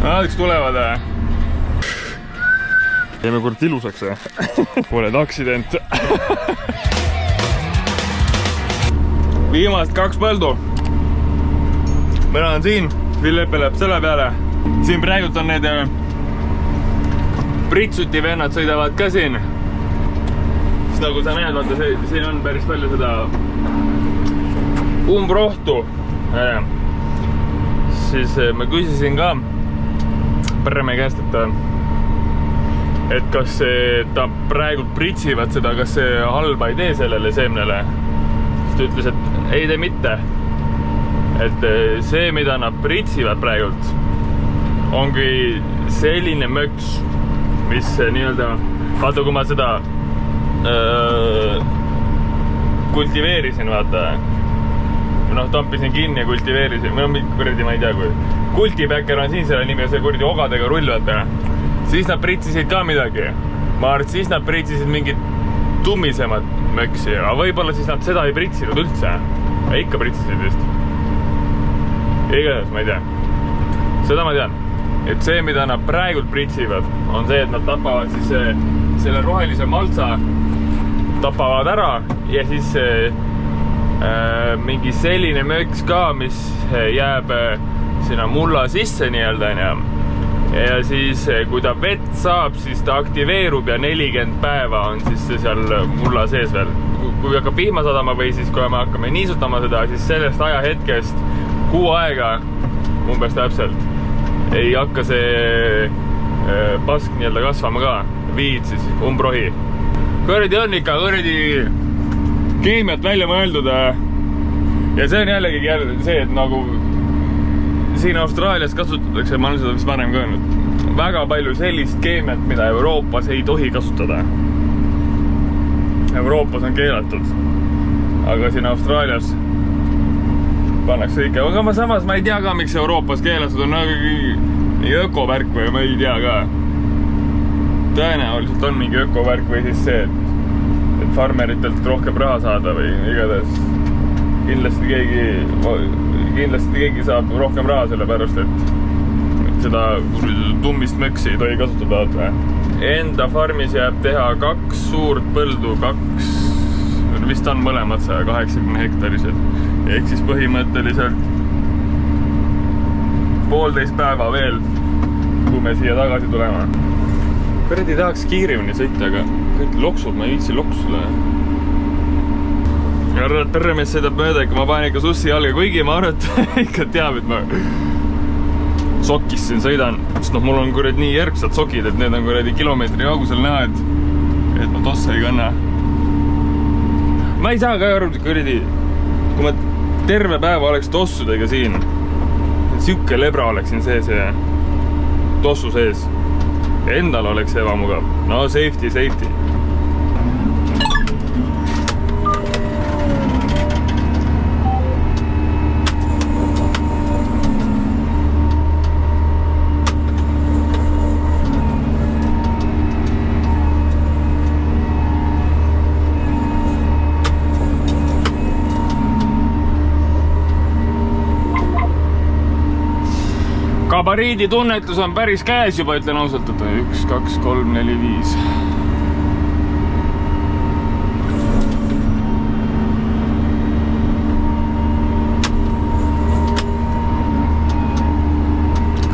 Üks tulevad Teeme kord ilusaks Pole aksident Viimast 2 põldu Meil on siin Filippe läheb selle peale Siin praegult on need Pritsuti vennad sõidavad ka siin Siis nagu sa näed, vaata, siin on päris palju seda Umbrohtu Siis ma küsisin ka Pärme käest, et kas ta praegu pritsivad seda, kas see halba ei tee sellele seemnele. Siis ta ütles, et ei tee mitte. Et see, mida nad pritsivad praegult, ongi selline möks, mis nii-öelda, vaata kui ma seda kultiveerisin, vaata. Tampisin kinni ja kultiveerisin. Kuradi, ma ei tea, kui kultipäkker on siin selle nimi ja see kuradi ogadega rullvata. Siis nad pritsisid ka midagi. Ma arvan, et siis nad pritsisid mingid tummisemad möksi. Aga võib-olla siis nad seda ei pritsinud üldse. Ikka pritsisid vist. Igatahes, ma ei tea. Seda ma tean. Et see, mida nad praegult pritsivad, on see, et nad tapavad siis selle rohelise maltsa tapavad ära ja siis mingi selline möks ka, mis jääb sinna mulla sisse nii-öelda. Ja siis, kui ta vett saab, siis ta aktiveerub ja 40 päeva on siis seal mulla sees veel. Kui hakkab vihma sadama või siis, kui me hakkame niisutama seda, siis sellest ajahetkest 6 aega, umbes täpselt, ei hakka see pask nii-öelda kasvama ka. Viid siis, umbrohi. Kõrdi on ikka, kõrdi keemiat välja mõeldud ja see on jällegi see, et nagu siin Austraalias kasutatakse, ma olen seda vist varem ka öelnud, väga palju sellist keemiat, mida Euroopas ei tohi kasutada. Euroopas on keelatud, aga siin Austraalias pannakse ikka, aga samas ma ei tea ka, miks Euroopas keelatud on mingi ökovärk või ma ei tea ka. Tõenäoliselt on mingi ökovärk või siis see, et farmeritelt rohkem raha saada või igatahes kindlasti keegi saab rohkem raha selle pärast, et seda tummist möksi ei tohi kasutada. Enda farmis jääb teha 2 suurt põldu, 2, vist on mõlemad 180 hektarised. Ehk siis põhimõtteliselt 1,5 päeva veel, kui me siia tagasi tulema. Kõrdi tahaks kiiremini sõita, aga kõik loksub, ma ei viitsi loksuda. Arvad, perremees sõidab mööda, ikka ma panen ikka sussi jalga, kuigi ma arvan, et ikka teab, et ma sokis siin sõidan. Sest mul on kuradi nii järgsad sokid, et need on kuradi kilomeetri kaugusel näha, et ma tossa ei kanna. Ma ei saa ka aru, kuradi, kui ma terve päeva oleks tossudega siin, siuke lebra oleks siin sees ja tossu sees. Endal oleks ebamugav. No safety. Gabariidi tunnetus on päris käes juba, ütlen ausalt, et 1, 2, 3, 4, 5.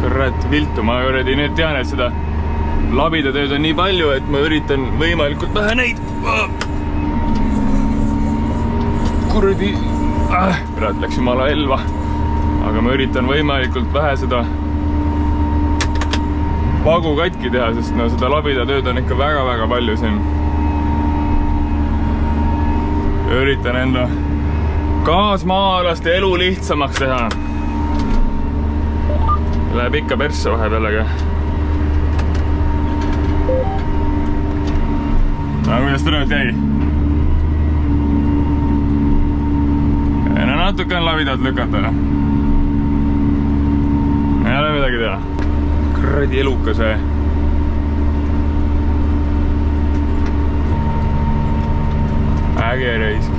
Kõrrat viltu, ma nüüd tean, et seda labidatööd on nii palju, et ma üritan võimalikult vähe neid. Kuradi, kõrrat läks jumala elva, aga ma üritan võimalikult vähe seda pagu katki teha, sest no seda labidatööd on ikka väga-väga palju siin. Üritan enda kaasmaalaste elu lihtsamaks teha. Läheb ikka persse vahepealega. Aga kuidas tõrjalt jäi? No natuke on labidat lükata. Ei ole midagi teha. Kuradi elukas või? Äge reisk.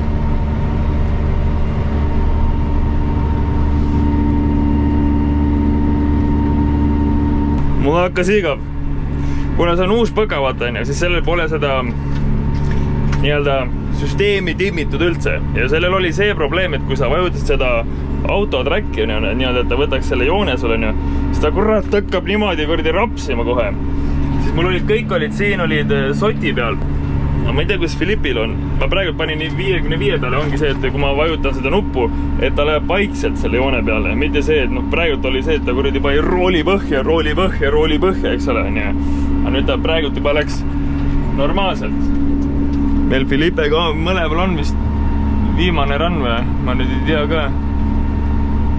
mul hakkas igav. Kuna see on uus põka, vaata, siis sellel pole seda nii-öelda süsteemi timmitud üldse. Ja sellel oli see probleem, et kui sa vajutasid seda autotracki, nii-öelda, et ta võtaks selle joone sulle, siis ta kurat hakkab niimoodi kuradi rapsima kohe. Siis mul olid, kõik olid siin, olid soti peal. Ma ei tea, kus Philippil on. Ma praegu panin 55 peale, ongi see, et kui ma vajutan seda nuppu, et ta läheb vaikselt selle joone peale. Mitte see, et praegult oli see, et ta kuradi pani rooli põhja, eks ole. Aga nüüd ta praegult juba läks normaalselt. Meil Philippega mõlemal on vist viimane run või? Ma nüüd ei tea ka.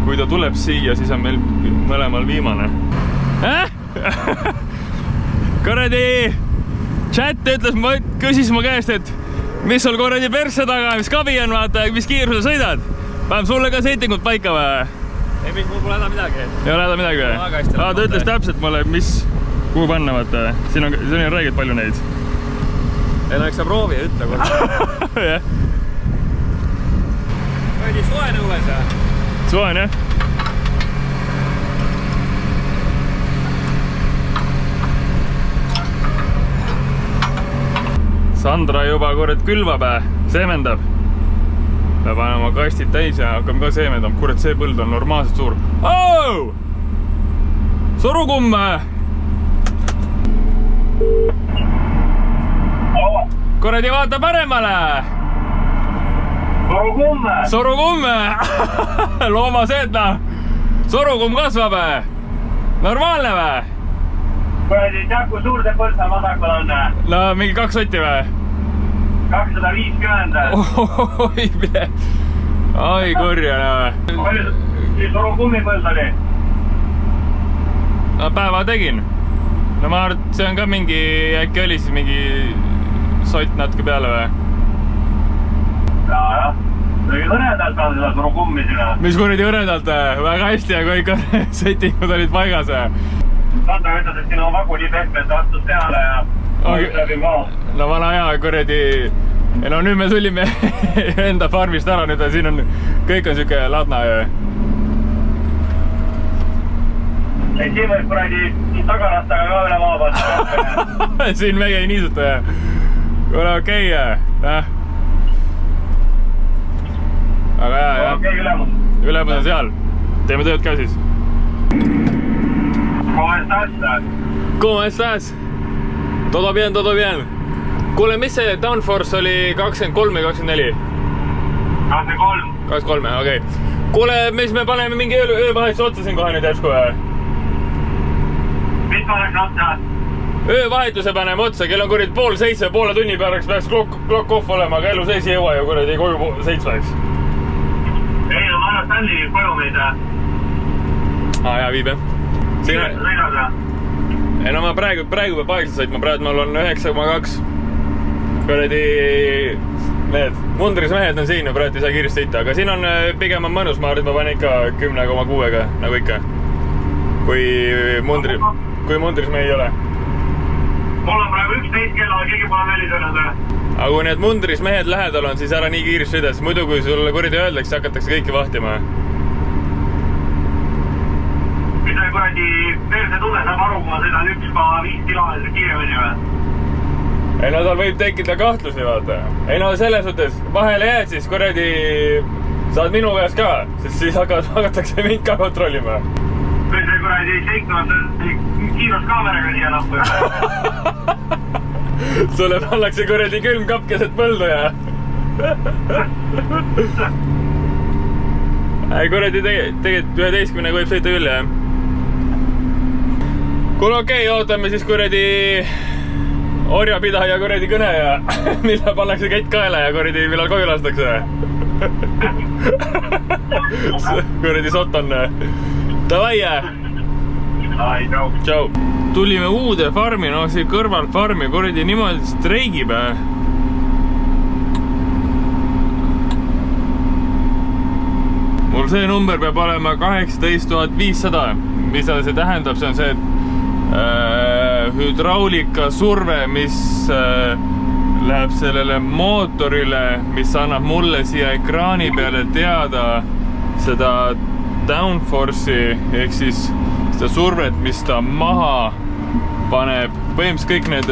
Kui ta tuleb siia, siis on meil mõlemal viimane. Kuradi! Chat ütles, küsis mu käest, et mis sul kuradi persse taga, mis kabi on, vaata, mis kiirusel sõidad. Paneb sulle ka seitingut paika või? Ei, mis mul pole häda midagi. Ei ole häda midagi või? Ta ütles täpselt mulle, mis, kuhu panna, vaata. Siin on räägid palju neid. Ei, no eks sa proovi ja ütle korda. Jah. Võidi soen õues ja? Soen, jah? Sandra juba kurat külvab, seemendab. Peab panema kastid täis ja hakkame ka seemendama. Kurat, see põld on normaalselt suur. Oh! Sorukumm! Kuradi vaata paremale! Sorukumm! Sorukumm! Loomaseetna! Sorukumm kasvab! Normaalne või? Kuradi, tead, kui suur see põld seal vasakul on? No, mingi 2 sotti või? 250. Oi, mine! Ai, kurja. Palju sorukummi põld oli? No, päeva tegin. No ma arvan, et see on ka mingi, äkki oli siis mingi sott natuke peale või? Jah. Oli õredalt on seda sorukummi sinna. Mis kuradi õredalt? Väga hästi, aga ikka settingud olid paigas. Sandra ütles, et siin on vagu nii pehme, et astus peale ja läbi maa. No vana hea kuradi. No nüüd me tulime enda farmist ära, nüüd siin on, kõik on siuke ladna. Siin võib kuradi tagarastaga ka üle maa panna. Siin meie ei niisuta. Kuule, okei. Aga jah. Okei, ülemus. Ülemus on seal. Teeme tööd ka siis. ¿Cómo estás? Todo bien, todo bien. Kuule, mis see downforce oli 23 või 24? 23. 23, okei. Kuule, mis me paneme mingi öövahetuse otsa siin kohe nüüd järsku või? Mis paneks otsa? Öövahetuse paneme otsa, kell on kuradi 6:30, poole tunni peale peaks klokk off olema, aga elu seis ei jõua ju kuradi koju 7. Ei, no ma annan Stanley koju meid. Jaa, viib jah. Sõidad või? Ei no ma praegu peab aegselt sõitma, praegu mul on 9,2. Kuradi need mundrismehed on siin ja praegu ei saa kiiresti sõita, aga siin on pigem on mõnus, ma arvan, et ma panen ikka 10,6-ga, nagu ikka. Kui mundrismehi ei ole. Mul on praegu 11 kella, keegi pole välja sõnnud. Aga kui need mundrismehed lähedal on, siis ära nii kiiresti sõida, sest muidu kui sulle kuradi öeldakse, hakatakse kõiki vahtima. Mis see kuradi perse tunne saab aru, kui ma sõidan 1,5 kilomeetrit kiiremini või? Ei no tal võib tekkida kahtlusi, vaata. Ei no selles suhtes, vahele jääd siis kuradi saad minu käest ka, sest siis hakatakse mind ka kontrollima. Või see kuradi seiknud kiiruskaameraga siia nappu. Sulle pannakse kuradi külmkapp keset põldu ja ei kuradi tegelikult 11 võib sõita küll, jah. Kuule okei, ootame siis kuradi orjapidaja kuradi kõne ja millal pannakse kett kaela ja kuradi millal koju lastakse. Kuradi sott on. Davai! Ai, tšau. Tšau. Tulime uude farmi, no siin kõrval farmi kuradi niimoodi streigib. Mul see number peab olema 18 500. Mis see tähendab? See on see, et hüdraulika surve, mis läheb sellele mootorile, mis annab mulle siia ekraani peale teada seda downforce'i ehk siis seda survet, mis ta maha paneb, põhimõtteliselt kõik need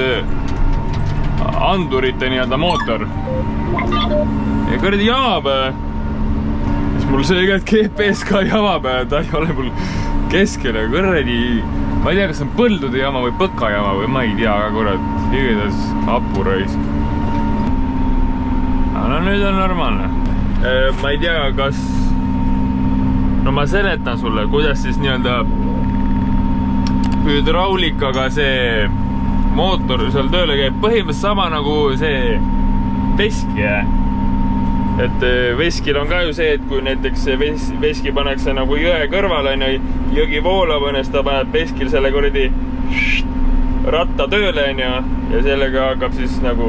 andurite nii-öelda mootor. Ja kõrdi jamab, siis mul see GPS ka jamab, ta ei ole mul keskel ja kõrdi, ma ei tea, kas on põldude jama või põka jama või ma ei tea, aga kurat, igatahes hapu raisk. Aga no nüüd on normaalne. Ma ei tea, kas... No ma seletan sulle, kuidas siis nii-öelda hüdraulikaga see mootor seal tööle käib. Põhimõtteliselt sama nagu see veski. Et veskil on ka ju see, et kui näiteks veski pannakse nagu jõe kõrval, jõgi voolab, õnnest ta paneb veskil selle kuradi ratta tööle ja sellega hakkab siis nagu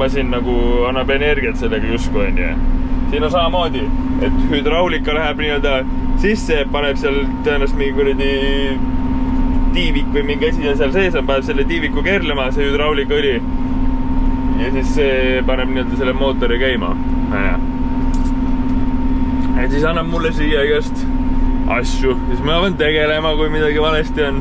masin nagu annab energiat sellega jusku onju. Siin on samamoodi, et hüdraulika läheb nii-öelda sisse, paneb seal tõenäoliselt mingi kuradi tiivik või mingi asi seal sees on, paneb selle tiiviku keerlema, see hüdraulikaõli. Ja siis see paneb nii-öelda selle mootori käima. Et siis annab mulle siia igast asju. Siis ma pean tegelema, kui midagi valesti on.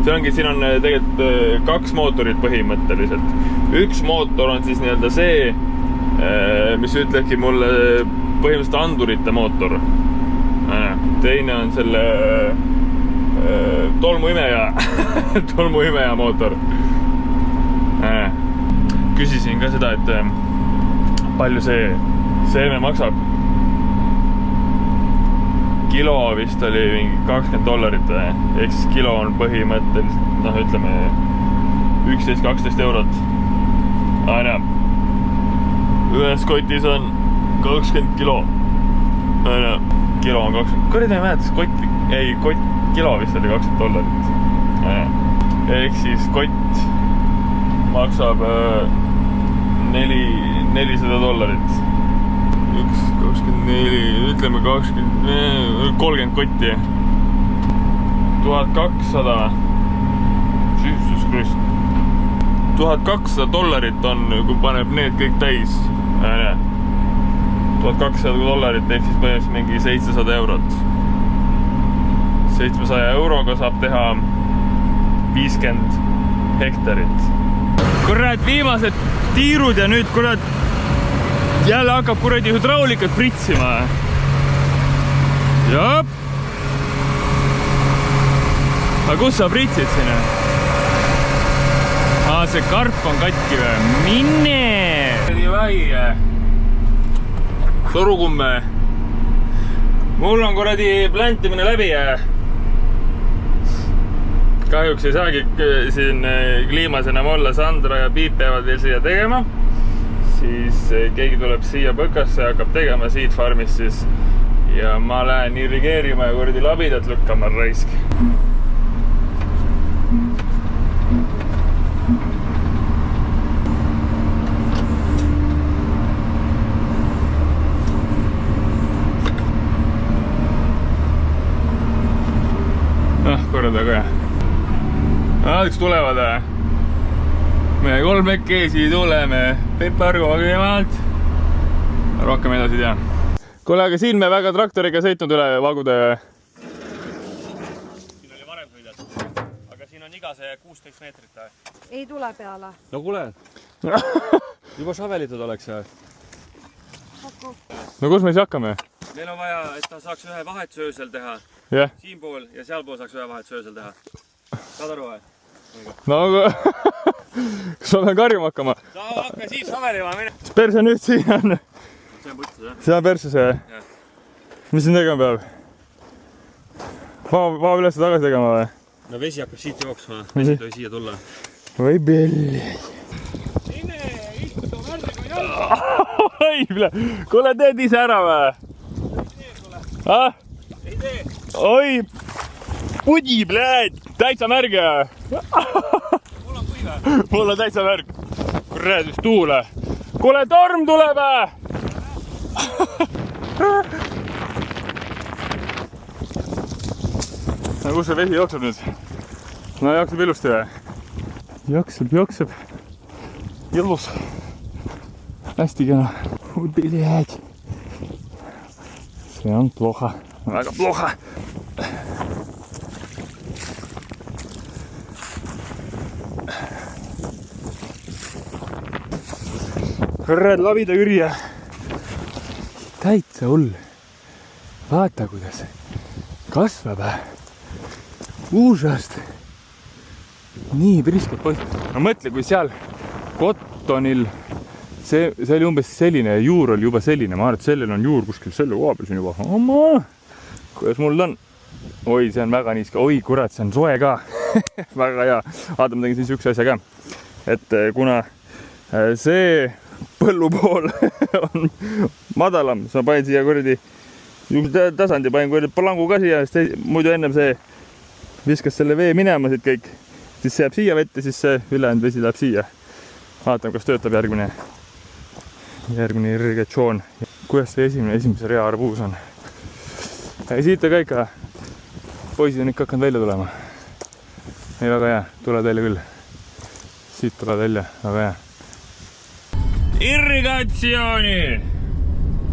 See ongi, siin on tegelikult 2 mootorit põhimõtteliselt. Üks mootor on siis nii-öelda see, mis ütlebki mulle põhimõtteliselt andurite mootor. Teine on selle tolmuimeja mootor. Küsisin ka seda, et palju see seeme maksab. Kilo vist oli mingi $20. Ehk siis kilo on põhimõtteliselt, noh ütleme 11-12 eurot. Aina. Ühes kotis on 20 kilo. Aina. Kilo on 20. Kõrdi ei mäletas, kilo vist oli $20. Ehk siis kott maksab $400. 1,24, ütleme 30 kotti. 1200. Jesus Christ. $1200 on, kui paneb need kõik täis. $1200 ehk siis põhimõtteliselt mingi 700 eurot. 700 euroga saab teha 50 hektarit. Kurat, viimased tiirud ja nüüd kurat jälle hakkab kuradi hüdraulikat pritsima. Jop. Aga kus sa pritsid sinna? See karp on katki või? Mine! Vai. Sorukumme. Mul on kuradi plantimine läbi. Kahjuks ei saagi siin kliimas enam olla. Sandra ja Piip peavad veel siia tegema. Siis keegi tuleb siia põkasse ja hakkab tegema siit farmist siis. Ja ma lähen irrigeerima ja kuradi labidat lükkama raisk. Korda ka. Üks tulevad. Me kolmekesi tuleme Pepargoga kõigepealt. Rohkem edasi tea. Kuule, aga siin me väga traktoriga sõitnud üle vagude. Siin oli varem sõidet. Aga siin on iga see 16 meetrit. Ei tule peale. No kuule. Juba šavelitud oleks. No kus me siis hakkame? Meil on vaja, et ta saaks ühe vahetusöösel teha. Yeah. Siin pool ja seal pool saaks ühe vahetusöösel teha. Saad aru või? No kas ma pean karjuma hakkama? Sa hakka siis šavelima mine. Mis perse nüüd siin on? See on puttus, jah? See on perse see? Jah. Mis siin tegema peab? Vaba üles tagasi tegema või? No vesi hakkab siit jooksma. Vesi toi siia tulla. Või belli. Mine, istu värdiga jalga. Oi, kuule, teed ise ära või? Ei tee. Oi, pudi, bled, täitsa märge. Mul on kuive. Mul on täitsa märg. Kurat, mis tuule. Kuule, torm tuleb. No kus see vesi jookseb nüüd? No jookseb ilusti või? Jookseb. Ilus. Hästi kena. Bled. See on ploha. Väga ploha. Kurat, lavida ürja. Täitsa hull. Vaata, kuidas kasvab. Uusast. Nii priskelt poiss. No mõtle, kui seal Cottonil see oli umbes selline ja juur oli juba selline. Ma arvan, et sellel on juur kuskil selle koha peal siin juba. Oma! Kuidas mul on? Oi, see on väga niiske. Oi, kurat, see on soe ka. Väga hea. Vaata, ma tegin siis üks asja ka. Et kuna see põllu pool on madalam, siis ma panin siia kuradi tasandi, panin kuradi palangu ka siia, sest muidu ennem see viskas selle vee minema siit kõik. Siis see jääb siia vette, siis see ülejäänud vesi läheb siia. Vaatame, kas töötab järgmine irrigatsioon. Kuidas see esimese rea arbuus on? Siit on ka ikka, poisid on ikka hakanud välja tulema. Ei, väga hea, tuled välja küll. Siit tuled välja, väga hea. Irrigatsiooni!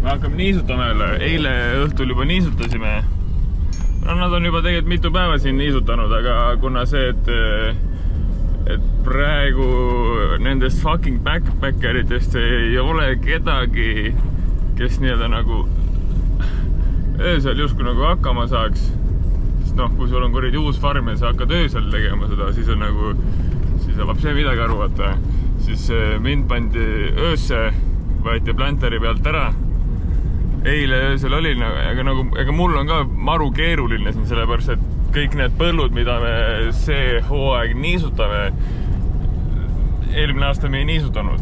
Me hakkame niisutama jälle. Eile õhtul juba niisutasime. No, nad on juba tegelikult mitu päeva siin niisutanud, aga kuna see, et praegu nendest fucking backpackeritest ei ole kedagi, kes nii-öelda nagu öösel justkui nagu hakkama saaks. Sest noh, kui sul on kuradi uus farm ja sa hakkad öösel tegema seda, siis on nagu, siis saab see midagi aru, vaata. Siis mind pandi öösse, võeti planteri pealt ära. Eile öösel oli, aga mul on ka maru keeruline siin, sellepärast, et kõik need põllud, mida me see hooaeg niisutame, eelmine aasta me ei niisutanud.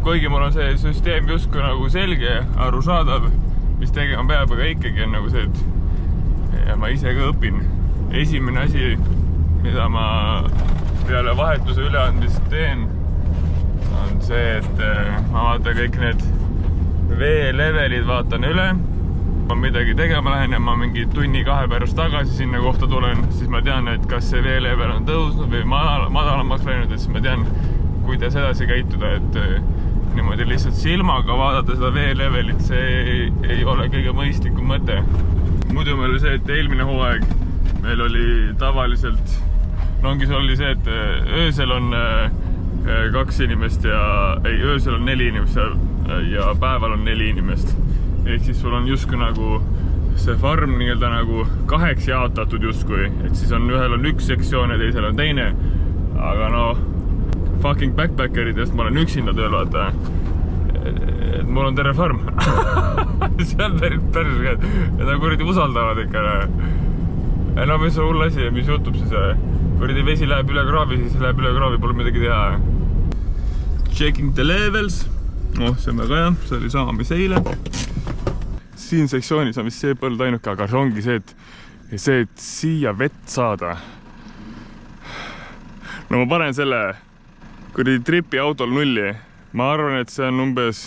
Kuigi mul on see süsteem justkui nagu selge, arusaadav, mis tegema peab, aga ikkagi on nagu see, et ja ma ise ka õpin. Esimene asi, mida ma peale vahetuse üleandmist teen, on see, et ma vaatan kõik need veelevelid vaatan üle. Ma midagi tegema lähen ja ma mingi tunni-kahe pärast tagasi sinna kohta tulen, siis ma tean, et kas see veelevel on tõusnud või madalamaks läinud, et siis ma tean, kuidas edasi käituda, et niimoodi lihtsalt silmaga vaadata seda veelevelit, see ei ole kõige mõistlikum mõte. Muidu meil oli see, et eelmine hooaeg meil oli tavaliselt, no ongi see oli see, et öösel on 2 inimest öösel on 4 inimest ja päeval on 4 inimest. Ehk siis sul on justkui nagu see farm nii-öelda nagu 2 jaotatud justkui, et siis on ühel on 1 sektsioon ja teisel on teine. Aga no, fucking backpackeritest ma olen üksinda tööl, vaata. Et mul on terve farm. See on päris käed. Ja ta kuradi usaldavad ikka. No mis on hull asi, mis jutub siis. Kuradi vesi läheb üle kraavi, siis läheb üle kraavi, pole midagi teha. Checking the levels. Oh, see on väga hea, see oli sama mis eile. Siin sektsioonis on vist see põld ainuke, aga see ongi see, et siia vett saada. No ma panen selle kuradi tripi autol 0. Ma arvan, et see on umbes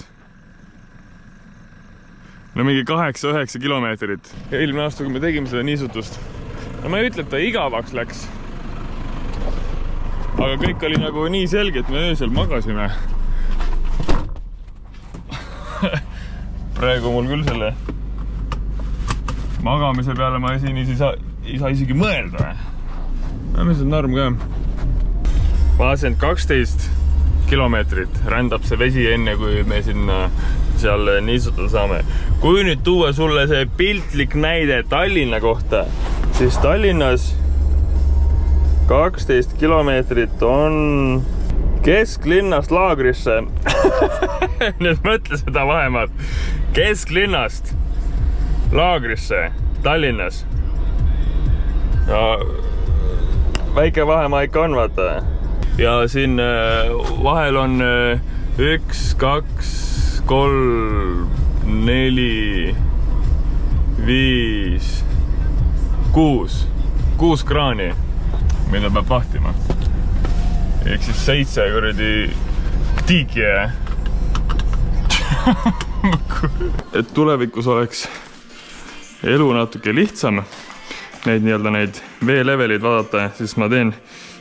mingi 8-9 kilomeetrit. Eelmine aasta, kui me tegime seda niisutust, no ma ei ütle, et ta igavaks läks. Aga kõik oli nagu nii selge, et me öösel magasime. Praegu mul küll selle magamise peale ma siin ei saa isegi mõelda. Mis on norm ka? Vaatasin, 12 kilomeetrit rändab see vesi enne, kui me sinna seal niisutada saame. Kui nüüd tuua sulle see piltlik näide Tallinna kohta, siis Tallinnas 12 kilomeetrit on kesklinnast laagrisse. Nüüd mõtle seda vahemaad. Kesklinnast laagrisse Tallinnas. Ja väike vahemaa ikka on, vaata. Ja siin vahel on 1, 2, 3, 4, 5, 6 kraani, mida peab vahtima. Ehk siis 7 kuradi tiiki. Et tulevikus oleks elu natuke lihtsam, neid veelevelid vaadata, siis ma teen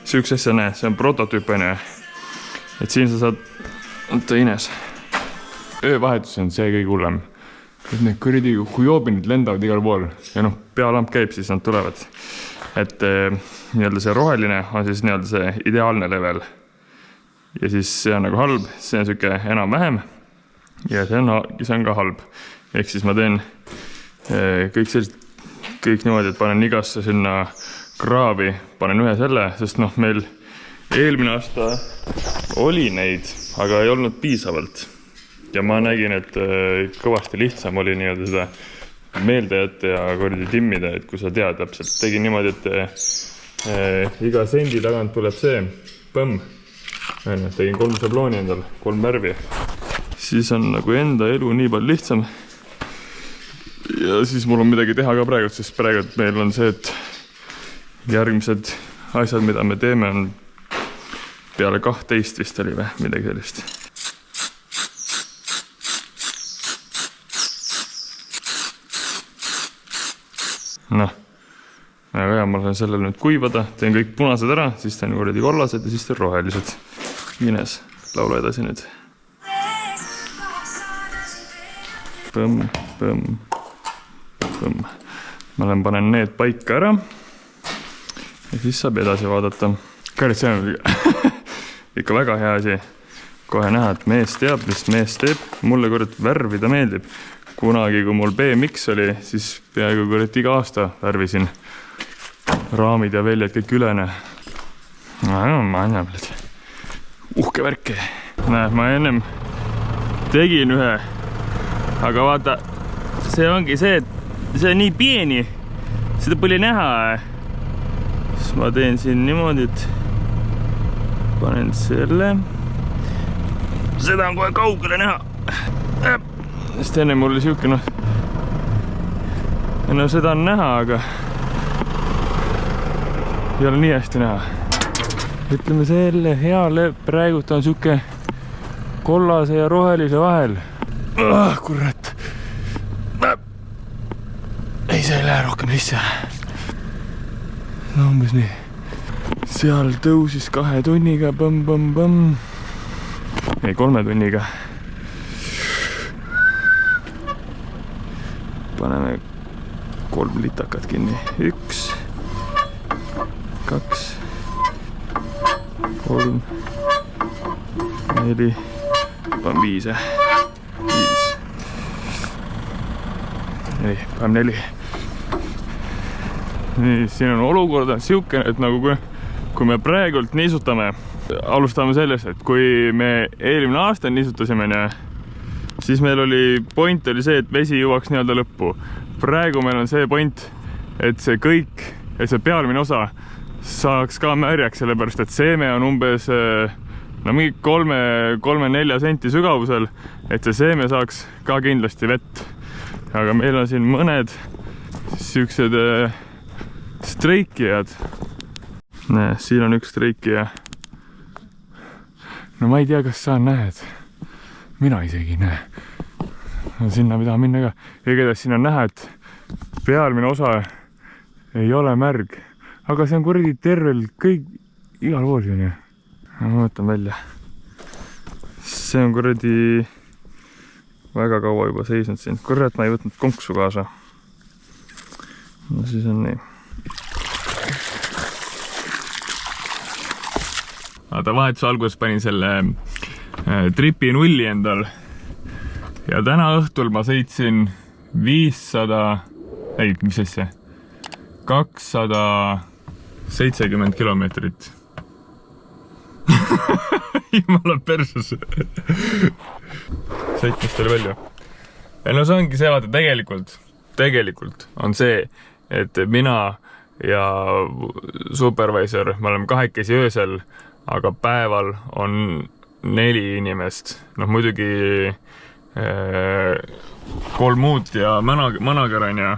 süüks asja, näe, see on prototüüpene. Et siin sa saad, oota Ines, öövahetus on see kõige hullem. Et need kuradi hujoobinid lendavad igal pool ja noh, pealamp käib, siis nad tulevad. Et nii-öelda see roheline on siis nii-öelda see ideaalne level. ja siis see on nagu halb, see on siuke enam-vähem ja see on ka halb. Ehk siis ma teen kõik niimoodi, et panen igasse sinna kraavi, panen ühe selle, sest noh, meil eelmine aasta oli neid, aga ei olnud piisavalt. Ja ma nägin, et kõvasti lihtsam oli nii-öelda seda meelde jätta ja kordi timmida, et kui sa tead täpselt. Tegin niimoodi, et iga sendi tagant tuleb see põmm. Tegin 3 šablooni endal, 3 värvi. Siis on nagu enda elu nii palju lihtsam. Ja siis mul on midagi teha ka praegu, sest praegu meil on see, et järgmised asjad, mida me teeme, on peale 12 vist oli või midagi sellist. Noh, aga hea, ma lähen sellel nüüd kuivada, teen kõik punased ära, siis teen kuradi kollased ja siis teen rohelised. Ines, laula edasi nüüd. Põmm, põmm, põmm. Ma lähen panen need paika ära ja siis saab edasi vaadata. Kõrd, see on ikka väga hea asi. Kohe näha, et mees teab, mis mees teeb. Mulle kord värvida meeldib. Kunagi, kui mul BMX oli, siis peaaegu kord iga aasta värvisin raamid ja väljad kõik ülene. Ma annan veel. Uhke värke. Näe, ma ennem tegin ühe, aga vaata, see ongi see, et see on nii pieni, seda pole näha. Siis ma teen siin niimoodi, et panen selle. Seda on kohe kaugele näha. Sest enne mul oli siuke, noh, seda on näha, aga ei ole nii hästi näha. Ütleme selle heale praegult on siuke kollase ja rohelise vahel. Kurat. Ei, see ei lähe rohkem sisse. No umbes nii. Seal tõusis 2 tunniga, põmm. Ei, 3 tunniga. Paneme 3 litakat kinni. 1, 2, 3, 4, pan 5. 5. Nii, pan 4. Nii, siin on olukord on siuke, et nagu kui me praegult niisutame, alustame sellest, et kui me eelmine aasta niisutasime, siis meil oli point oli see, et vesi jõuaks nii-öelda lõppu. Praegu meil on see point, et see kõik, et see pealmine osa saaks ka märjaks, sellepärast et seeme on umbes mingi 3-4 senti sügavusel, et see seeme saaks ka kindlasti vett. Aga meil on siin mõned siuksed streikijad. Näe, siin on üks streikija. No ma ei tea, kas sa näed. Mina isegi ei näe. Sinna mida minna ka. Igatahes siin on näha, et pealmine osa ei ole märg. Aga see on kuradi tervel kõik igal pool siin. Ma võtan välja. See on kuradi väga kaua juba seisnud siin. Kurat, ma ei võtnud konksu kaasa. No siis on nii. Vaata, vahetuse alguses panin selle tripi nulli endal. Ja täna õhtul ma sõitsin 270 kilomeetrit. Jumala persus. Sõitmist oli palju. Ja no see ongi see, vaata, tegelikult on see, et mina ja supervisor, me oleme 2 öösel, aga päeval on 4 inimest. Noh, muidugi 3 muud ja manager on ja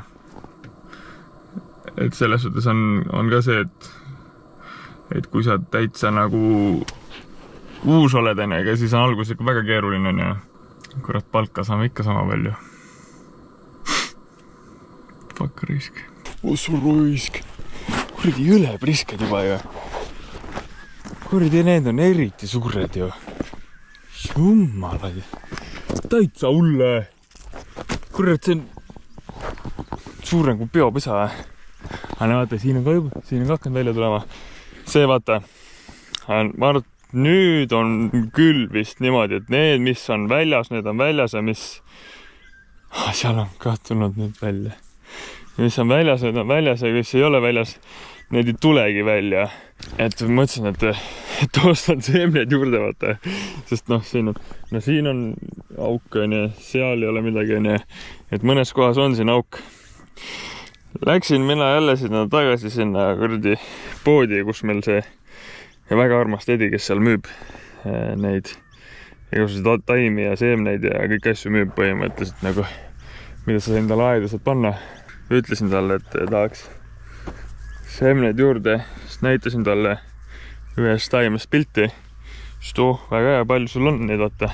et selles suhtes on ka see, et kui sa täitsa nagu uus oled, ega siis on alguses ikka väga keeruline ja kurat, palka saame ikka sama palju. Fuck risk. Osu risk. Kuradi jõle prisked juba ju. Kuradi need on eriti suured ju. Jumalad. Täitsa hulle. Kurat, see on suurem kui peopesa. Aga vaata, siin on ka hakanud välja tulema. See vaata, ma arvan, nüüd on küll vist niimoodi, et need, mis on väljas, need on väljas ja mis... seal on ka tulnud nüüd välja. Mis on väljas, need on väljas ja mis ei ole väljas, need ei tulegi välja. Et mõtlesin, et ostan seemneid juurde vaata. Sest siin on auk, seal ei ole midagi. Et mõnes kohas on siin auk. Läksin mina jälle sinna tagasi sinna kuradi poodi, kus meil see väga armas Tedi, kes seal müüb neid igasuguseid taimi ja seemneid ja kõik asju müüb põhimõtteliselt nagu, mida sa endale aeda saad panna. Ütlesin talle, et tahaks seemneid juurde, sest näitasin talle ühest taimest pilti. Sest väga hea, palju sul on neid vaata.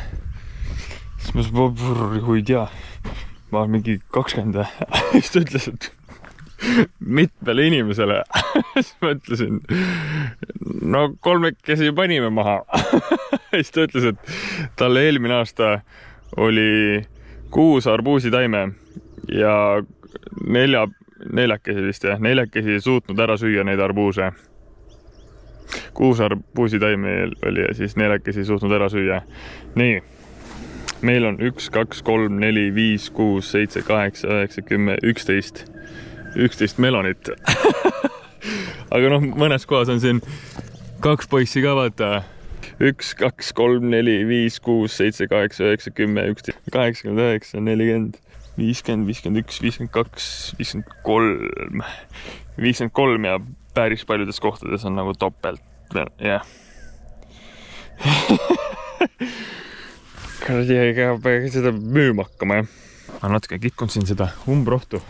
Siis ma ei tea, ma olen mingi 20. Siis ta ütles, et mitmele inimesele. Siis ma ütlesin, no 3 panime maha. Siis ta ütles, et talle eelmine aasta oli 6 arbuusitaime ja 4 vist jah, 4 suutnud ära süüa neid arbuuse. 6 arbuusitaimi oli ja siis 4 suutnud ära süüa. Nii, meil on 1, 2, 3, 4, 5, 6, 7, 8, 9, 10, 11 melonit. Aga mõnes kohas on siin 2 poissi ka vaata. 1, 2, 3, 4, 5, 6, 7, 8, 9, 10, 11, 89, 40, 50, 51, 52, 53. 53 ja päris paljudes kohtades on nagu topelt. Jah. Kuradi seda müüma hakkama, jah. Ma natuke kitkun siin seda umbrohtu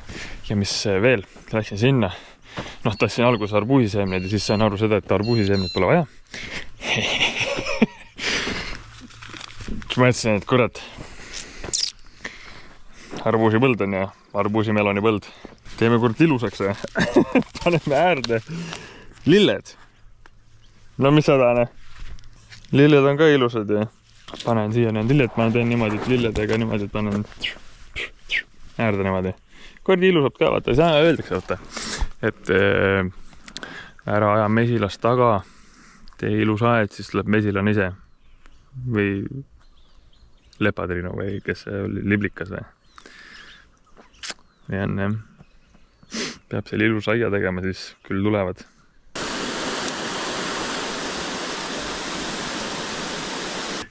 ja mis veel, läksin sinna. Tassin alguses arbuusiseemneid ja siis sain aru seda, et arbuusiseemneid pole vaja. Mõtlesin, et kurat, arbuusipõld on ja arbuusimeloni põld. Teeme kurat ilusaks ja paneme äärde lilled. No mis seda, lilled on ka ilusad ja panen siia need lilled, ma teen niimoodi, et lilledega niimoodi, et panen äärde niimoodi. Kordi ilusalt ka, vaata, see öeldakse, vaata, et ära aja mesilast taga, tee ilus aed, siis tuleb mesilan ise. Või lepatrino või kes see oli, liblikas või. Ja peab selle ilus aia tegema, siis küll tulevad.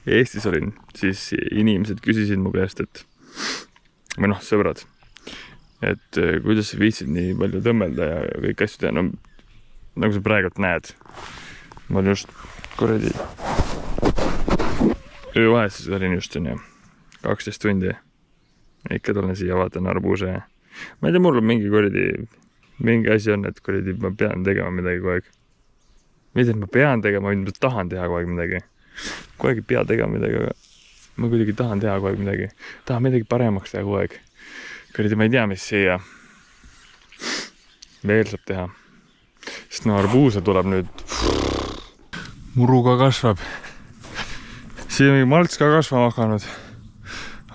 Eestis olin, siis inimesed küsisid mu käest, et või sõbrad, et kuidas sa viitsid nii palju tõmmelda ja kõik asju teha, nagu sa praegult näed. Ma olin just kuradi öövahes, siis olin just 12 tundi. Ikka tulen siia, vaatan arbuuse. Ma ei tea, mul on mingi asi on, et kuradi ma pean tegema midagi kogu aeg. Mitte, et ma pean tegema, ma tahan teha kogu aeg midagi. Kogu aeg ei pea tegema midagi, aga ma kuidagi tahan teha kogu aeg midagi. Tahan midagi paremaks teha kogu aeg. Kuradi ma ei tea, mis siia veel saab teha. Sest arbuuse tuleb nüüd. Muru ka kasvab. Siia mingi malts ka kasvama hakanud.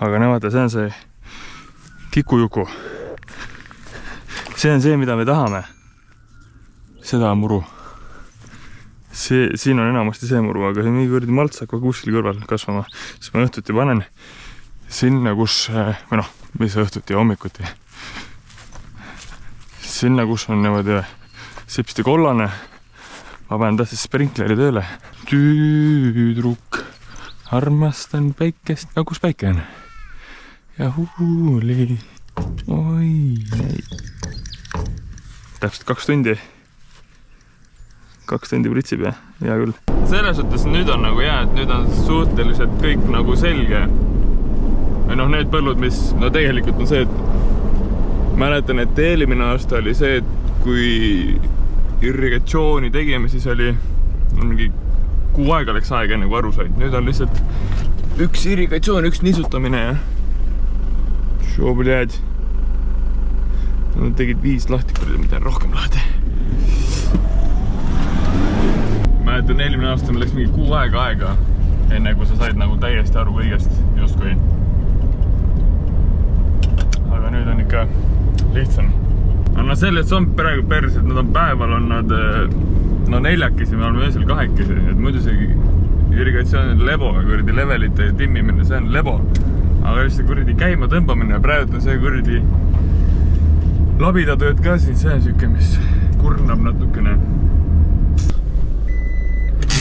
Aga vaata, see on see tikujuku. See on see, mida me tahame. Seda muru. Siin on enamasti see muru, aga mingi kuradi malts hakkab kuskil kõrval kasvama. Siis ma õhtuti panen sinna, kus, mis õhtuti ja hommikuti. Sinna, kus on niimoodi sipsti kollane. Ma panen tahtsin sprinkleri tööle. Tüdruk, armastan päikest. Aga kus päike on? Ja huuli. Oi, ei. Täpselt 2 tundi. 2 tundi pritsib ja hea küll. Selles suhtes nüüd on nagu hea, et nüüd on suhteliselt kõik nagu selge. Või need põllud, mis tegelikult on see, et mäletan, et eelmine aasta oli see, et kui irrigatsiooni tegime, siis oli mingi 6 aega läks aega enne kui aru said. Nüüd on lihtsalt üks irrigatsioon, üks nisutamine ja šobljaad. Nad tegid 5 lahti, kui ma teen rohkem lahti. Mäletan, eelmine aasta meil läks mingi 6 aega, enne kui sa said nagu täiesti aru kõigest justkui. Aga nüüd on ikka lihtsam. Aga sellest on praegu päris, et nad on päeval on nad 4, me oleme öösel 2, et muidu see irrigatsioon on lebo, kuradi levelite timmimine, see on lebo. Aga lihtsalt kuradi käima tõmbamine, praegu on see kuradi labidatööd ka siin, see on siuke, mis kurnab natukene.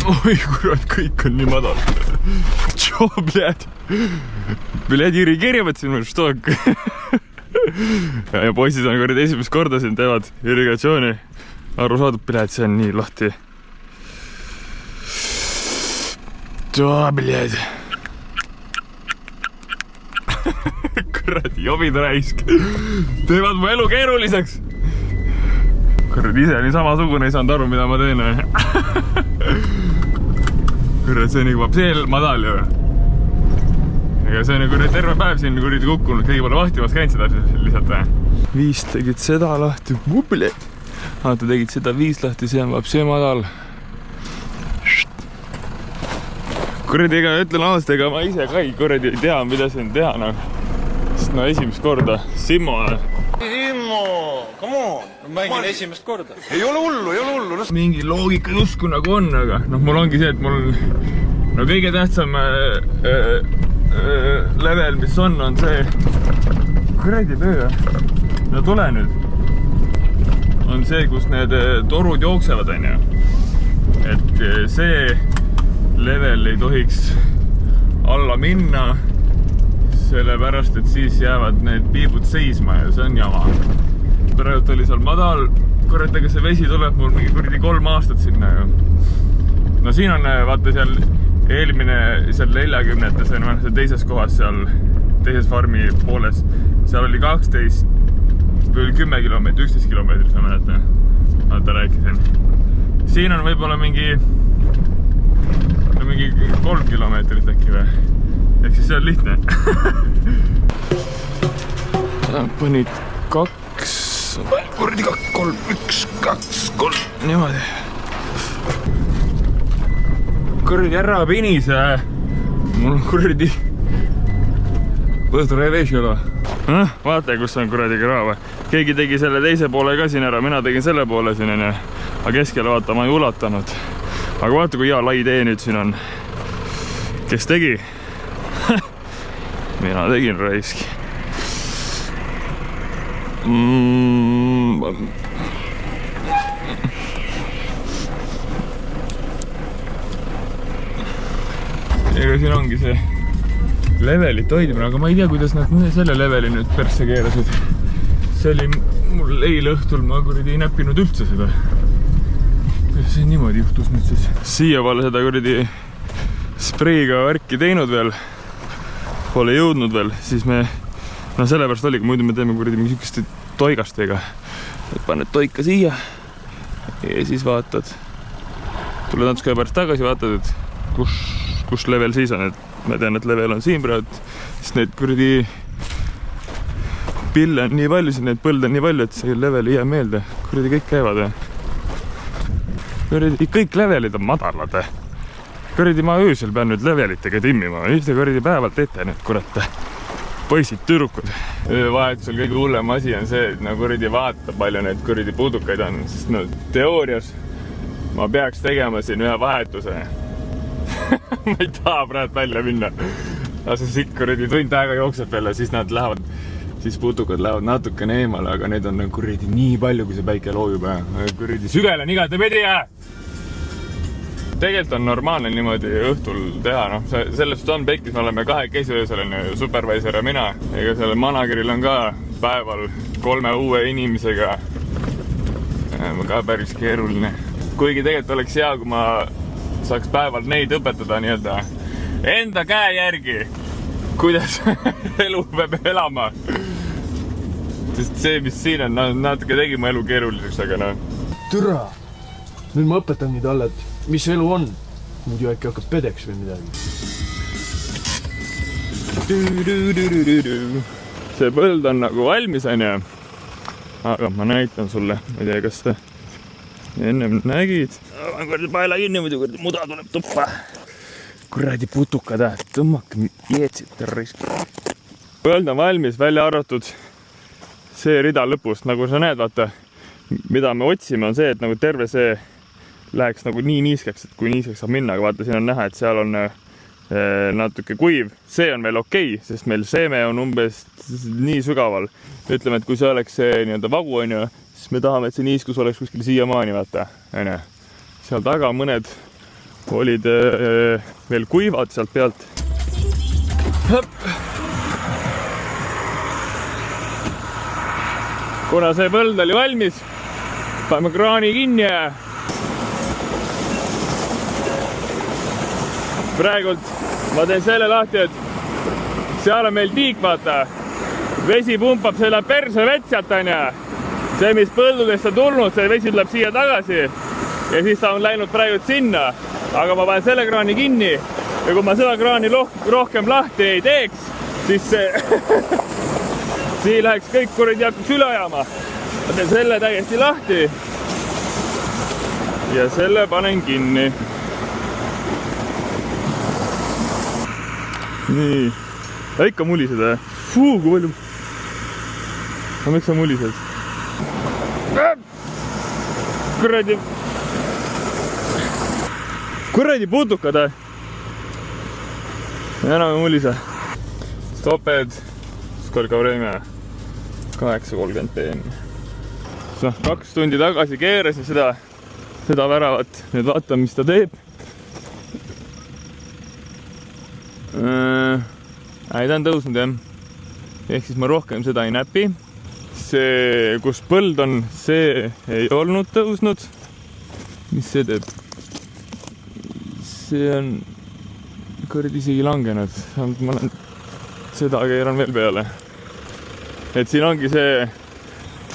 Oi, kurat, kõik on nii madal. Tšoo, bled. Bled, irrigeerivad sinu, štok. Ja poisid on kuradi esimest korda siin teevad irrigatsiooni. Aru saadud, bled, see on nii lahti. Tšoo, bled. Kurat, jobid raisk. Teevad mu elu keeruliseks. Kurat, ise nii samasugune ei saanud aru, mida ma teen. Kurat, see on juba seel madal ju. Ega see on kuradi terve päev siin kuradi kukkunud, kõigi poole vahtimas käinud seda lihtsalt. 5 tegid seda lahti. Vaata, tegid seda 5 lahti, see on vapsi madal. Kuradi, ega ütlen aastast, ega ma ise ka ei kuradi ei tea, mida siin teha, Sest no esimest korda. Simmo, come on! Mängin esimest korda. Ei ole hullu. Mingi loogika jusku nagu on, aga mul ongi see, et mul kõige tähtsam level, mis on see kuradi pöö. No tule nüüd. On see, kus need torud jooksevad, on ju. Et see level ei tohiks alla minna, sellepärast, et siis jäävad need piibud seisma ja see on jama. Praegu oli seal madal, kurat, ega see vesi tuleb mul mingi kuradi 3 aastat sinna ju. No siin on, vaata seal eelmine, seal 40-te, see on teises kohas seal, teises farmi pooles, seal oli 12 või 10 kilomeetrit, 11 kilomeetrit, ma mäletan. Vaata, rääkisin. Siin on võib-olla mingi 3 kilomeetrit äkki või. Ehk siis see on lihtne. Panid 2, kuradi 2, 3, 1, 2, 3, niimoodi. Kuradi ära pinise. Mul on kuradi võõdu reveesi olla. Vaata, kus on kuradi kraava. Keegi tegi selle teise poole ka siin ära, mina tegin selle poole siin. Aga keskele vaata, ma ei ulatanud. Aga vaata, kui hea lai tee nüüd siin on. Kes tegi? Mina tegin raiski. Ega siin ongi see levelit hoidmine, aga ma ei tea, kuidas nad selle leveli nüüd persse keerasid. See oli mul eile õhtul, ma kuradi ei näppinud üldse seda. Kuidas see niimoodi juhtus nüüd siis? Siia pole seda kuradi spreiga värki teinud veel. Pole jõudnud veel, siis me, no sellepärast oligi, muidu me teeme kuradi mingi sükeste toigastega. Et paned toika siia ja siis vaatad. Tuled natuke pärast tagasi, vaatad, et kus level siis on. Et ma tean, et level on siin praegu, sest need kuradi pille on nii palju, need põlde on nii palju, et see level ei jää meelde. Kuradi kõik käivad. Kuradi kõik levelid on madalad. Kuradi ma öösel pean nüüd levelitega timmima. Ühte kuradi päevalt ette nüüd, kurat. Poisid, tüdrukud. Öövahetusel kõige hullem asi on see, et kuradi vaata palju neid kuradi puudukaid on. Sest no teoorias ma peaks tegema siin ühe vahetuse. Ma ei taha praegu välja minna. Aga siit kuradi tund aega jookseb veel ja siis nad lähevad, siis putukad lähevad natukene eemale, aga need on kuradi nii palju, kui see päike loojub. Kuradi sügel on igate pidi. Tegelikult on normaalne niimoodi õhtul teha, noh, sellest on pekkis, me oleme 2 öösel, supervisor ja mina. Ega selle manageril on ka päeval 3 uue inimesega. Ka päris keeruline. Kuigi tegelikult oleks hea, kui ma saaks päeval neid õpetada nii-öelda enda käe järgi, kuidas elu peab elama. Sest see, mis siin on, natuke tegi mu elu keeruliseks, aga noh. Türa! Nüüd ma õpetan nii talle, et mis elu on? Muidu äkki hakkab pedeks või midagi. See põld on nagu valmis, on ju. Aga ma näitan sulle. Ma ei tea, kas te ennem nägid. Ma kuradi paela kinni, muidu kuradi muda tuleb tuppa. Kuradi putukad, tõmmake jeetsit riski. Põld on valmis, välja arvatud see rida lõpust. Nagu sa näed, vaata, mida me otsime, on see, et nagu terve see läheks nagu nii niiskeks, et kui niiskeks saab minna, aga vaata, siin on näha, et seal on natuke kuiv. See on veel okei, sest meil seeme on umbes nii sügaval. Ütleme, et kui see oleks nii-öelda vagu, on ju, siis me tahame, et see niiskus oleks kuskil siiamaani, vaata. Seal taga mõned olid veel kuivad sealt pealt. Kuna see põld oli valmis, paneme kraani kinni ja praegult ma teen selle lahti, et seal on meil tiik, vaata. Vesi pumpab selle perse vett sealt, on ja. See, mis põldudest on tulnud, see vesi tuleb siia tagasi ja siis ta on läinud praegult sinna. Aga ma panen selle kraani kinni ja kui ma seda kraani rohkem lahti ei teeks, siis siin läheks kõik kuradi hakkaks üle ajama. Ma teen selle täiesti lahti ja selle panen kinni. Nii. Ja ikka mulised, Fuu, kui palju. No miks sa mulised? Kuradi putukad, Enam ei mulise. Stoped. Skolka vremja. 8:30 PM. 2 tundi tagasi keerasin seda väravat. Nüüd vaatame, mis ta teeb. Ta on tõusnud, jah. Ehk siis ma rohkem seda ei näpi. See, kus põld on, see ei olnud tõusnud. Mis see teeb? See on kõrd isegi langenud. Ma olen seda keeran veel peale. Et siin ongi see,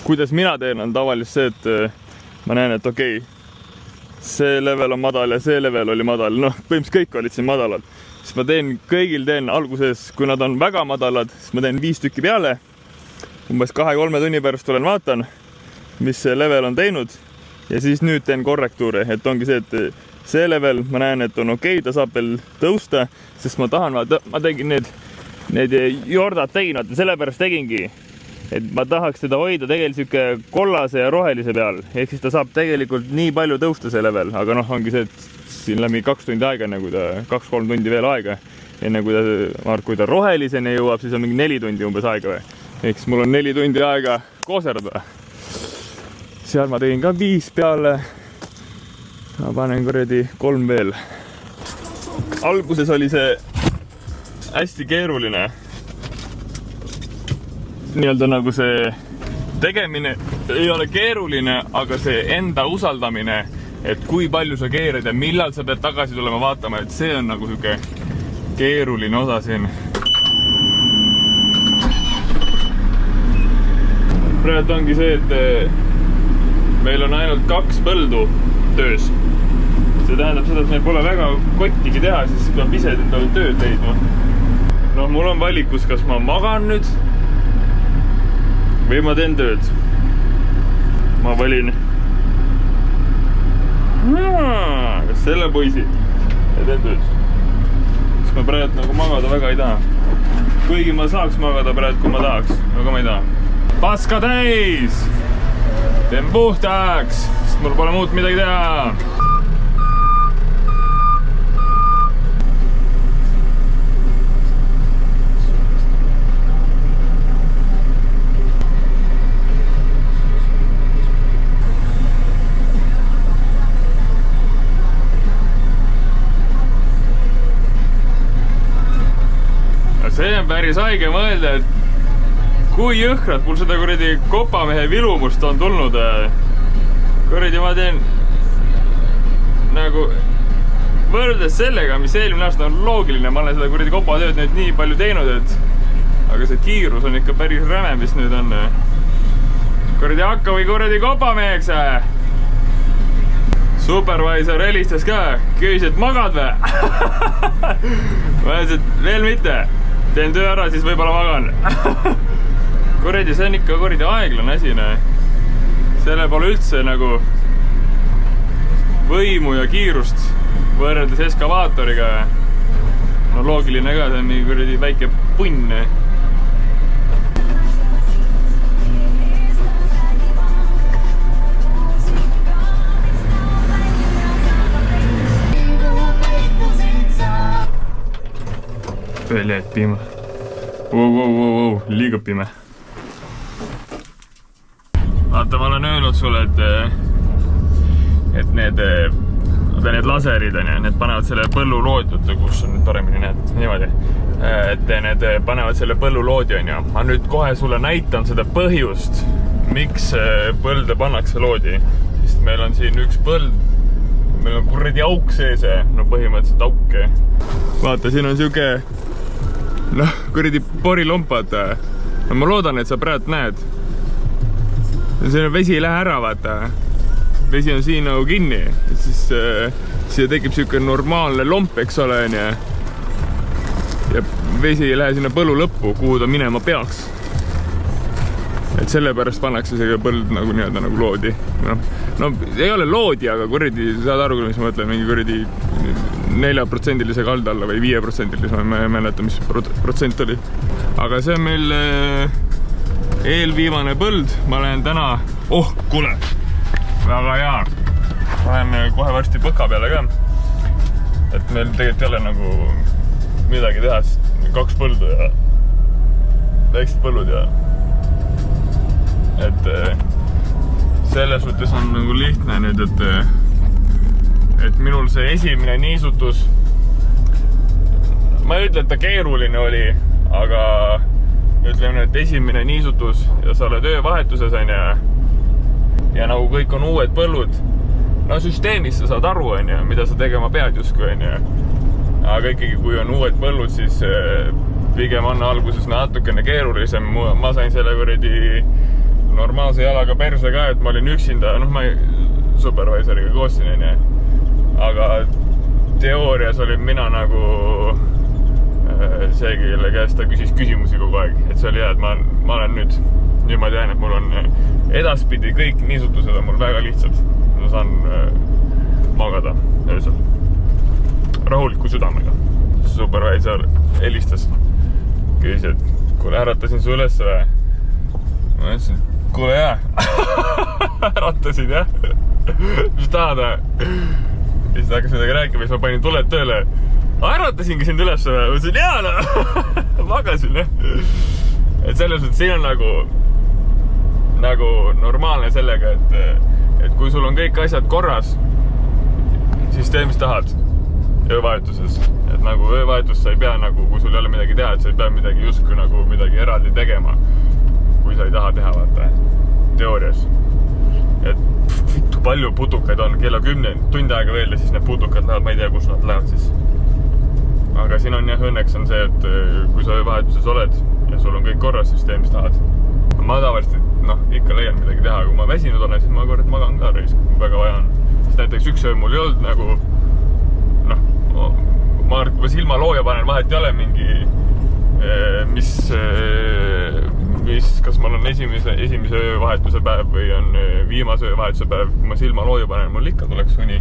kuidas mina teen, on tavaliselt see, et ma näen, et okei, see level on madal ja see level oli madal. Põhimõtteliselt kõik olid siin madalad. Siis ma kõigil teen alguses, kui nad on väga madalad, siis ma teen 5 tükki peale. Umbes 2-3 tunni pärast tulen vaatan, mis see level on teinud. Ja siis nüüd teen korrektuure, et ongi see, et see level, ma näen, et on okei, ta saab veel tõusta, sest ma tahan, ma tegin need jordad tegin, sellepärast tegingi, et ma tahaks teda hoida tegelikult kollase ja rohelise peal, ehk siis ta saab tegelikult nii palju tõusta see level, aga ongi see, et siin läbi 2 tundi aega, enne kui ta 2-3 tundi veel aega, enne kui ta roheliseni jõuab, siis on mingi 4 tundi umbes aega või. Ehk siis mul on 4 tundi aega kooserdada. Seal ma tegin ka 5 peale. Ma panen kuradi 3 veel. Alguses oli see hästi keeruline. Nii-öelda nagu see tegemine ei ole keeruline, aga see enda usaldamine, et kui palju sa keerad ja millal sa pead tagasi tulema vaatama, et see on nagu siuke keeruline osa siin. Praegu ongi see, et meil on ainult 2 põldu töös. See tähendab seda, et meil pole väga kottigi teha, siis peab ise tööd leidma. Mul on valikus, kas ma magan nüüd või ma teen tööd. Ma valin selle poisi ja teen tööd. Sest ma praegu nagu magada väga ei taha. Kuigi ma saaks magada praegu, kui ma tahaks, aga ma ei taha. Paska täis! Teen puhtaks, sest mul pole muud midagi teha. See on päris haige mõelda, et kui jõhkrad mul seda kuradi kopamehe vilumust on tulnud. Kuradi ma teen nagu võrdes sellega, mis eelmine aasta on loogiline. Ma olen seda kuradi kopatööd nüüd nii palju teinud, et aga see kiirus on ikka päris räme, mis nüüd on. Kuradi hakka või kuradi kopameheks. Supervisor helistas ka, küsis, et magad või? Ma ütlesin, et veel mitte. Teen töö ära, siis võib-olla magan. Kuradi, see on ikka kuradi aeglane asi. Selle pole üldse nagu võimu ja kiirust võrreldes eskavaatoriga. No loogiline ka, see on mingi kuradi väike punn. veel jäid pime. Liiga pime. Vaata, ma olen öelnud sulle, et need laserid on ja need panevad selle põlluloodi, kus on nüüd paremini näed niimoodi, et need panevad selle põlluloodi on ja ma nüüd kohe sulle näitan seda põhjust, miks põlde pannakse loodi, sest meil on siin üks põld, meil on kuradi auk sees, no põhimõtteliselt auke. Vaata, siin on siuke kuradi porilompad, no ma loodan, et sa praegu näed. Siin vesi ei lähe ära, vaata. Vesi on siin nagu kinni, siis siia tekib siuke normaalne lomp, eks ole, ja vesi ei lähe sinna põllu lõppu, kuhu ta minema peaks. Et sellepärast pannakse see põld nagu nii-öelda nagu loodi. No ei ole loodi, aga kuradi, saad aru, mis ma mõtlen, mingi kuradi 4% kalda alla või 5%, ma ei mäleta, mis protsent oli. Aga see on meil eelviimane põld, ma lähen täna, kuule! Väga hea. Ma lähen kohe varsti põka peale ka. Et meil tegelikult ei ole nagu midagi teha, sest 2 põldu ja väiksed põllud ja et selles suhtes on nagu lihtne nüüd, et minul see esimene niisutus, ma ei ütle, et ta keeruline oli, aga ütleme, et esimene niisutus ja sa oled öövahetuses on ja nagu kõik on uued põllud. No süsteemis sa saad aru, mida sa tegema pead justkui, aga ikkagi, kui on uued põllud, siis pigem on alguses natukene keerulisem. Ma sain selle kuradi normaalse jalaga perse ka, et ma olin üksinda, ma supervisoriga koossin, aga teoorias olin mina nagu see, kelle käest ta küsis küsimusi kogu aeg, et see oli hea, et ma olen nüüd ma tean, et mul on edaspidi kõik niisutused on mul väga lihtsad. Ma saan magada öösel rahuliku südamega. Supervisor helistas, küsis, et kuule, äratasin su üles või? Ma ütlesin, kuule jää. Äratasin jah. Mis tahad või? Ja siis hakkas midagi rääkima, siis ma panin tuled tööle. Äratasingi sind üles või? Ma ütlesin, jaa, no. Magasin jah. Et selles mõttes siin on nagu normaalne sellega, et kui sul on kõik asjad korras, siis tee, mis tahad öövahetuses. Et nagu öövahetus sa ei pea nagu, kui sul ei ole midagi teha, et sa ei pea midagi justkui nagu midagi eraldi tegema, kui sa ei taha teha, vaata, teoorias. Et vittu palju putukaid on, kella 10 tund aega veel ja siis need putukad lähevad, ma ei tea, kus nad lähevad siis. Aga siin on jah, õnneks on see, et kui sa öövahetuses oled ja sul on kõik korras, siis tee, mis tahad. Ma tavaliselt, ikka leian midagi teha, kui ma väsinud olen, siis ma kord magan ka reis, kui väga vaja on. Siis näiteks üks öö mul ei olnud nagu, ma arvan, kui ma silma looja panen, vahet ei ole mingi, kas mul on esimese öövahetuse päev või on viimase öövahetuse päev, kui ma silma looja panen, mul ikka tuleks uni.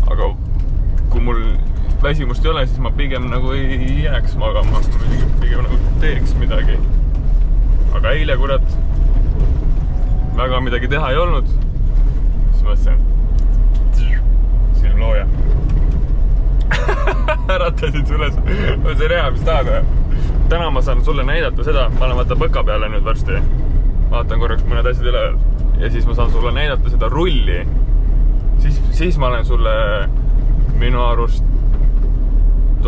Aga kui mul väsimust ei ole, siis ma pigem nagu ei jääks magama, pigem nagu teeks midagi. Aga eile, kurat, väga midagi teha ei olnud. Siis mõtlesin, silmlooja. Äratasid sules. Ma see rea, mis tahad või? Täna ma saan sulle näidata seda, ma olen vaata põka peale nüüd varsti. Vaatan korraks mõned asjad üle veel. Ja siis ma saan sulle näidata seda rulli. Siis ma olen sulle minu arust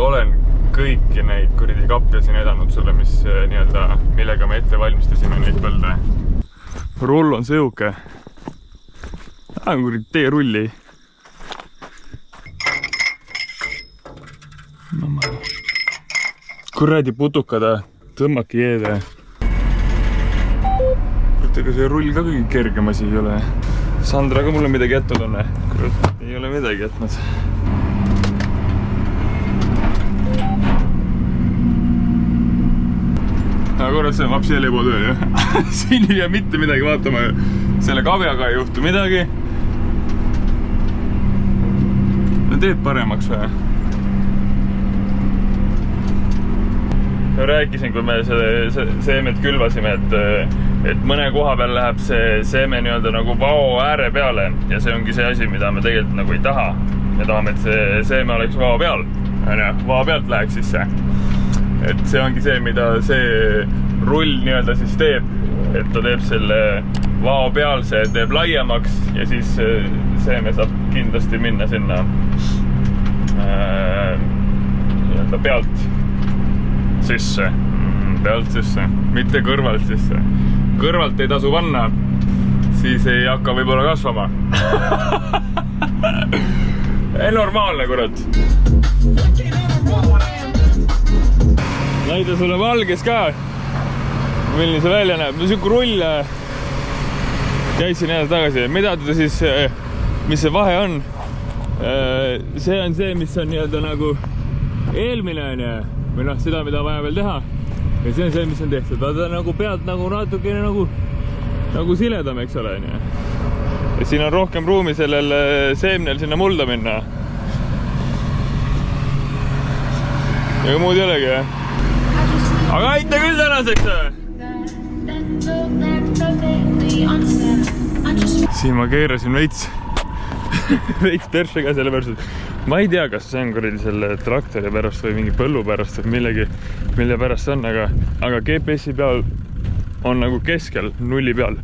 olen kõiki neid kuridi kapjasi näidanud sulle, mis nii-öelda, millega me ette valmistasime neid põlde. Rull on siuke. Kuridi teerulli. Kuradi putukada, tõmmaki jeede. Ega see rull ka kõige kergem asi ei ole. Sandra ka mulle midagi jätnud on. Ei ole midagi jätnud. Aga korras see vapsi jälle juba töö, jah? Siin ei jää mitte midagi vaatama. Selle kavjaga ei juhtu midagi. No teeb paremaks või? Rääkisin, kui me seemed külvasime, et mõne koha peal läheb see seeme nii-öelda nagu vao ääre peale ja see ongi see asi, mida me tegelikult nagu ei taha. Me tahame, et see seeme oleks vao peal. Vao pealt läheks sisse. et see ongi see, mida see rull nii-öelda siis teeb, et ta teeb selle vao pealse, teeb laiemaks ja siis seeme saab kindlasti minna sinna nii-öelda pealt sisse, mitte kõrvalt sisse. Kõrvalt ei tasu panna, siis ei hakka võib-olla kasvama. Normaalne, kurat. Näida sulle valges ka. Milline see välja näeb? Siuke rull. Käisin jälle tagasi. Mida ta siis, mis see vahe on? See on see, mis on nii-öelda nagu eelmine on ja või noh, seda, mida vaja veel teha. Ja see on see, mis on tehtud. Vaata nagu pealt nagu natukene nagu siledam, eks ole. Ja siin on rohkem ruumi sellel seemnel sinna mulda minna. Ja muud ei olegi, jah? Aga aita küll tänaseks! Siin ma keerasin veits perse ka selle pärast, et ma ei tea, kas see on kuradi selle traktori pärast või mingi põllu pärast või millegi, mille pärast see on, aga GPS-i peal on nagu keskel, nulli peal,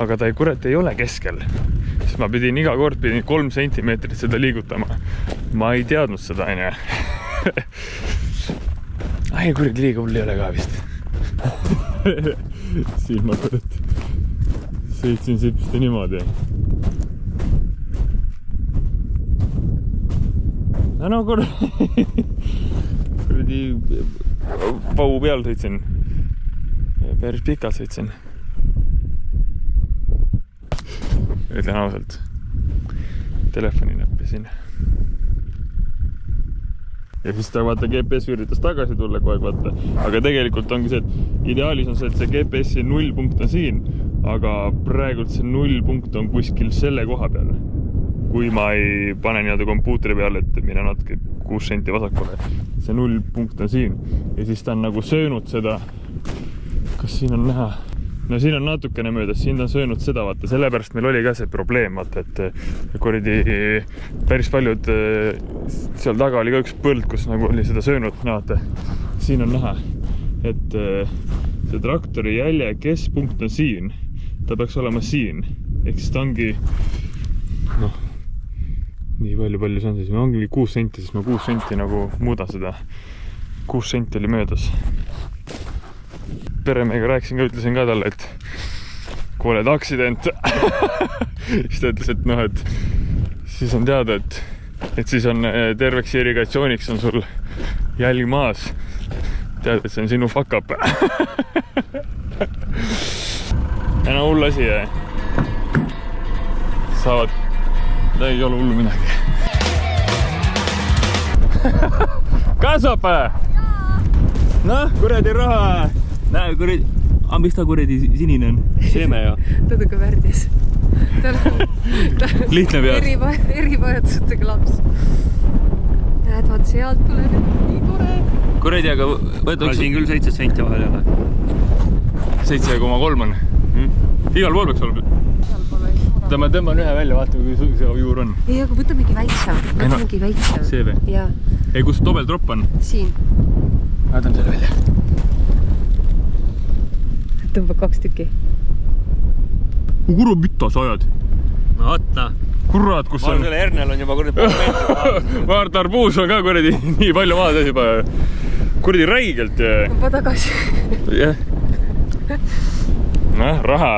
aga ta kurat ei ole keskel. Siis ma pidin iga kord 3 sentimeetrit seda liigutama. Ma ei teadnud seda, aine. Ai, kurat, liiga hull ei ole ka vist. Siin ma kurat sõitsin sipsti niimoodi. No kuradi pau peal sõitsin. Päris pikalt sõitsin. Ütlen ausalt. Telefoni näppisin. Ja siis ta vaata GPS üritas tagasi tulla kogu aeg vaata. Aga tegelikult ongi see, et ideaalis on see, et see GPS-i nullpunkt on siin. Aga praegult see nullpunkt on kuskil selle koha peal. Kui ma ei pane nii-öelda kompuutri peale, et mine natuke 6 senti vasakule. See nullpunkt on siin. Ja siis ta on nagu söönud seda. Kas siin on näha? No siin on natukene möödas, siin on söönud seda, vaata. Sellepärast meil oli ka see probleem, vaata, et kuradi päris paljud, seal taga oli ka üks põld, kus nagu oli seda söönud, vaata. Siin on näha, et see traktori jälje keskpunkt on siin. Ta peaks olema siin. Ehk siis ta ongi, noh, nii palju see on siis. Ma ongi 6 senti, siis ma 6 senti nagu muudan seda. 6 senti oli möödas. Peremega rääkisin ka, ütlesin ka talle, et kui oled aksident, siis ta ütles, et noh, et siis on teada, et siis on terveks irrigatsiooniks on sul jälg maas. Tead, et see on sinu fuck up. Ja no hull asi, jah. Saavad, ei ole hullu midagi. Kasvab? Noh, kuradi raha. Näe, kuradi, mis ta kuradi sinine on? Seeme ju. Tõduga värdis. Lihtne peas. Erivajadusega laps. Näed, vaat sealt tuleb nii tore. Kuradi, aga võtaks... Siin küll 7 senti vahel ei ole. 7,3 on. Igal pool peaks olema. Ma tõmban ühe välja, vaatame, kui see juur on. Ei, aga võtamegi väiksem. Võtamegi väiksem. See või? Jaa. Ei, kus tobeltropp on? Siin. Võtan selle välja. Tõmba 2 tükki. Kuru mida sa ajad? No võtta. Kurat, kus on? Ma selle hernel on juba kuradi pool meetrit. Vaart arbuus on ka kuradi nii palju maas juba. Kuradi räigelt. Tõmba tagasi. Jah. Noh, raha.